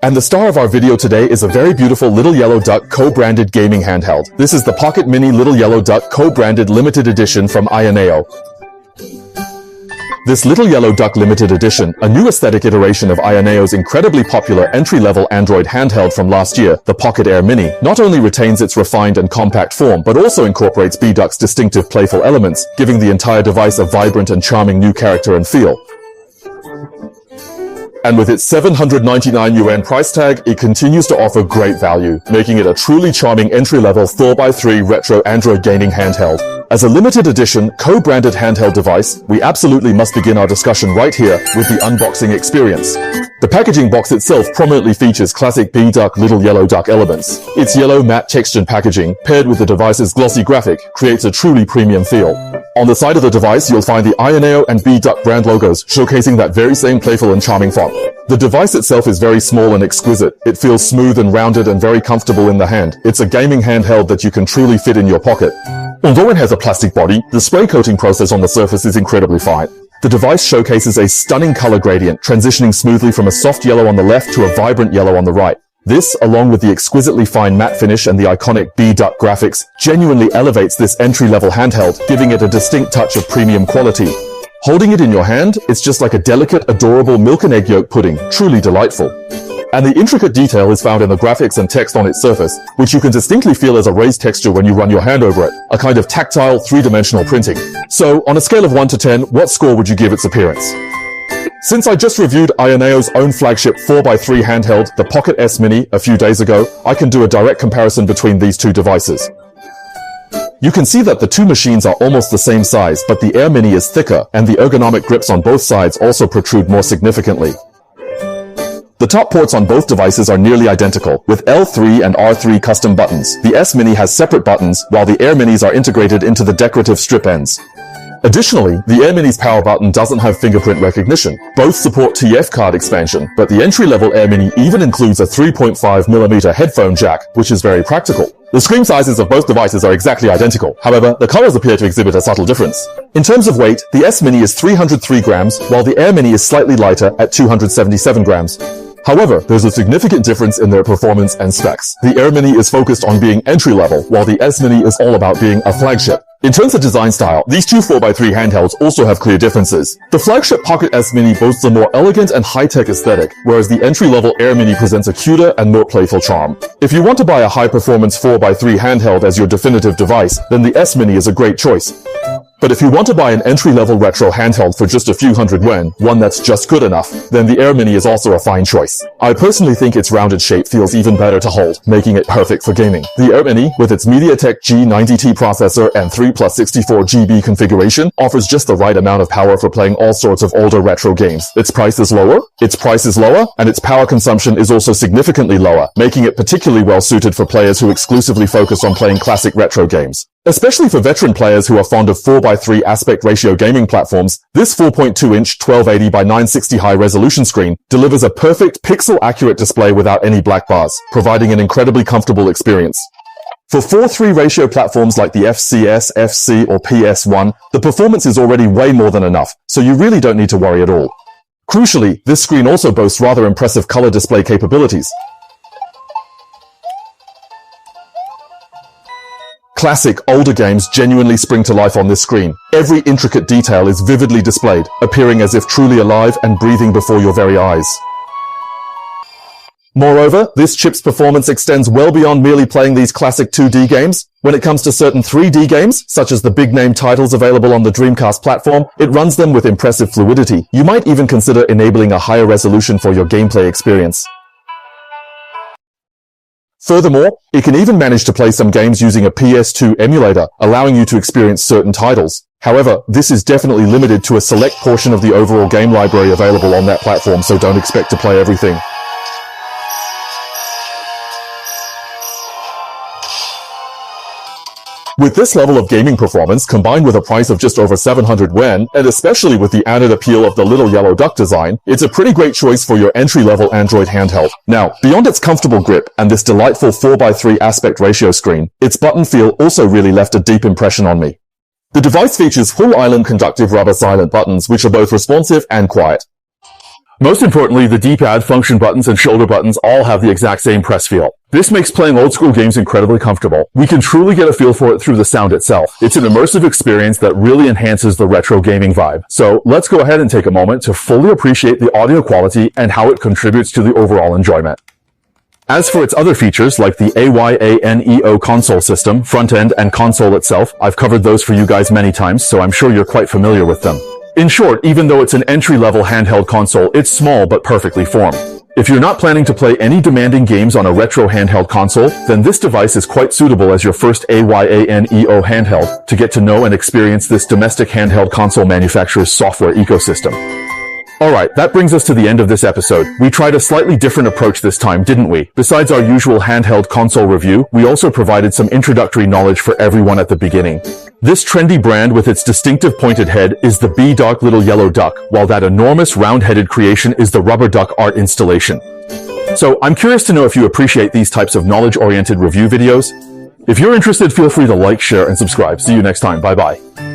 And the star of our video today is a very beautiful Little Yellow Duck co-branded gaming handheld. This is the Pocket Mini Little Yellow Duck co-branded limited edition from AYANEO. This Little Yellow Duck limited edition, a new aesthetic iteration of AYANEO's incredibly popular entry-level Android handheld from last year, the Pocket Air Mini, not only retains its refined and compact form, but also incorporates B-Duck's distinctive playful elements, giving the entire device a vibrant and charming new character and feel. And with its 799 yuan price tag, it continues to offer great value, making it a truly charming entry-level 4x3 retro Android gaming handheld. As a limited edition, co-branded handheld device, we absolutely must begin our discussion right here with the unboxing experience. The packaging box itself prominently features classic B-Duck Little Yellow Duck elements. Its yellow matte textured packaging, paired with the device's glossy graphic, creates a truly premium feel. On the side of the device, you'll find the AYANEO and B-Duck brand logos, showcasing that very same playful and charming font. The device itself is very small and exquisite. It feels smooth and rounded and very comfortable in the hand. It's a gaming handheld that you can truly fit in your pocket. Although it has a plastic body, the spray coating process on the surface is incredibly fine. The device showcases a stunning color gradient, transitioning smoothly from a soft yellow on the left to a vibrant yellow on the right. This, along with the exquisitely fine matte finish and the iconic B-Duck graphics, genuinely elevates this entry-level handheld, giving it a distinct touch of premium quality. Holding it in your hand, it's just like a delicate, adorable milk and egg yolk pudding, truly delightful. And the intricate detail is found in the graphics and text on its surface, which you can distinctly feel as a raised texture when you run your hand over it, a kind of tactile, three-dimensional printing. So, on a scale of 1 to 10, what score would you give its appearance? Since I just reviewed AYANEO's own flagship 4x3 handheld, the Pocket S Mini, a few days ago, I can do a direct comparison between these two devices. You can see that the two machines are almost the same size, but the Air Mini is thicker, and the ergonomic grips on both sides also protrude more significantly. The top ports on both devices are nearly identical, with L3 and R3 custom buttons. The S Mini has separate buttons, while the Air Minis are integrated into the decorative strip ends. Additionally, the Air Mini's power button doesn't have fingerprint recognition. Both support TF card expansion, but the entry-level Air Mini even includes a 3.5mm headphone jack, which is very practical. The screen sizes of both devices are exactly identical. However, the colors appear to exhibit a subtle difference. In terms of weight, the S Mini is 303 grams, while the Air Mini is slightly lighter at 277 grams. However, there's a significant difference in their performance and specs. The Air Mini is focused on being entry-level, while the S Mini is all about being a flagship. In terms of design style, these two 4x3 handhelds also have clear differences. The flagship Pocket S Mini boasts a more elegant and high-tech aesthetic, whereas the entry-level Air Mini presents a cuter and more playful charm. If you want to buy a high-performance 4x3 handheld as your definitive device, then the S Mini is a great choice. But if you want to buy an entry-level retro handheld for just a few hundred yuan, one that's just good enough, then the Air Mini is also a fine choice. I personally think its rounded shape feels even better to hold, making it perfect for gaming. The Air Mini, with its MediaTek G90T processor and 3+64GB configuration, offers just the right amount of power for playing all sorts of older retro games. Its price is lower, and its power consumption is also significantly lower, making it particularly well suited for players who exclusively focus on playing classic retro games. Especially for veteran players who are fond of 4x3 aspect ratio gaming platforms, this 4.2-inch 1280x960 high-resolution screen delivers a perfect pixel-accurate display without any black bars, providing an incredibly comfortable experience. For 4:3 ratio platforms like the FCS, FC, or PS1, the performance is already way more than enough, so you really don't need to worry at all. Crucially, this screen also boasts rather impressive color display capabilities. Classic, older games genuinely spring to life on this screen. Every intricate detail is vividly displayed, appearing as if truly alive and breathing before your very eyes. Moreover, this chip's performance extends well beyond merely playing these classic 2D games. When it comes to certain 3D games, such as the big-name titles available on the Dreamcast platform, it runs them with impressive fluidity. You might even consider enabling a higher resolution for your gameplay experience. Furthermore, it can even manage to play some games using a PS2 emulator, allowing you to experience certain titles. However, this is definitely limited to a select portion of the overall game library available on that platform, so don't expect to play everything. With this level of gaming performance, combined with a price of just over 700 yuan, and especially with the added appeal of the Little Yellow Duck design, it's a pretty great choice for your entry-level Android handheld. Now, beyond its comfortable grip and this delightful 4x3 aspect ratio screen, its button feel also really left a deep impression on me. The device features full island conductive rubber silent buttons, which are both responsive and quiet. Most importantly, the D-pad, function buttons, and shoulder buttons all have the exact same press feel. This makes playing old-school games incredibly comfortable. We can truly get a feel for it through the sound itself. It's an immersive experience that really enhances the retro gaming vibe. So let's go ahead and take a moment to fully appreciate the audio quality and how it contributes to the overall enjoyment. As for its other features, like the AYANEO console system, front end, and console itself, I've covered those for you guys many times, so I'm sure you're quite familiar with them. In short, even though it's an entry-level handheld console, it's small but perfectly formed. If you're not planning to play any demanding games on a retro handheld console, then this device is quite suitable as your first AYANEO handheld to get to know and experience this domestic handheld console manufacturer's software ecosystem. Alright, that brings us to the end of this episode. We tried a slightly different approach this time, didn't we? Besides our usual handheld console review, we also provided some introductory knowledge for everyone at the beginning. This trendy brand with its distinctive pointed head is the B-Dock Little Yellow Duck, while that enormous round-headed creation is the Rubber Duck art installation. So I'm curious to know if you appreciate these types of knowledge-oriented review videos. If you're interested, feel free to like, share, and subscribe. See you next time. Bye-bye.